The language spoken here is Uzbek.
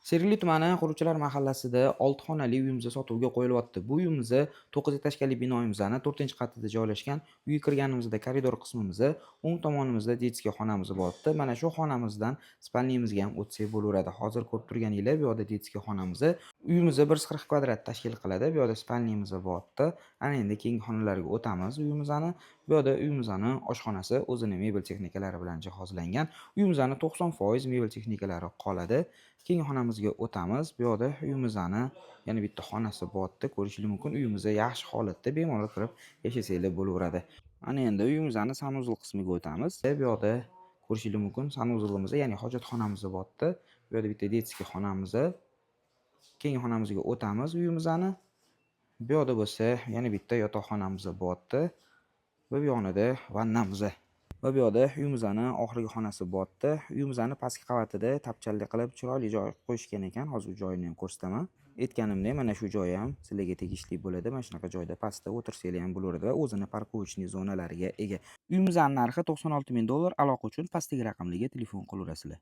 Sergeli tumani Quruvchilar mahallasida 6 xonali uyimiz sotuvga qo'yilyapti. Bu uyimiz 9 etajli binoyimizni 4-qatida joylashgan. Uyga kirganimizda koridor qismimizda o'ng tomonimizda detskiy xonamiz bo'lyapti. Mana shu xonamizdan spalniyamizga ham o'tsak bo'laveradi. Hozir ko'rib turganinglar bu yoqda detskiy xonamiz. Uyimiz 140 kvadrat tashkil qiladi. Bu yoqda spalniyamiz bo'lyapti. Ana endi keyingi xonalarga o'tamiz uyimizni. Bu yoqda uyimizni oshxonasi o'zining mebel texnikalari bilan jihozlangan. Uyimizni 90% mebel texnikalari qoladi. Keyingi xonamizga o'tamiz. Bu yoqda uyimizni yana bitta xonasi bo'lyapti. Ko'rishingiz mumkin. Uyimiz yaxshi holatda, bemalol kirib yashasanglar bo'laveradi. Ana endi uyimizni sanuzul qismiga o'tamiz. Bu yoqda ko'rishingiz mumkin. Sanuzulimiz, ya'ni hojatxonamiz bo'lyapti. Bu yoqda bitta detskiy xonamiz. Keyingi xonamizga o'tamiz uyimizni. Bu yoqda bo'lsa yana bitta yotoqxonamiz bo'lyapti. Va bu yonida vannamiz. Va bu yoqda uyimizni oxirgi xonasi bo'lyapti. Uyimizni pastki qavatida tapchalik qilib chiroyli joy qo'yishgan ekan. Hozir joyini ham ko'rsataman. Aytganimdek, mana shu joy ham sizlarga tegishli bo'ladi. Mana shunaqa joyda pastda o'tirsanglar ham bo'laveradi va o'zini parkovочный zonalariga ega. Uyimizning narxi $96,000. Aloqa uchun pastdagi raqamlarga telefon qilaverasizlar.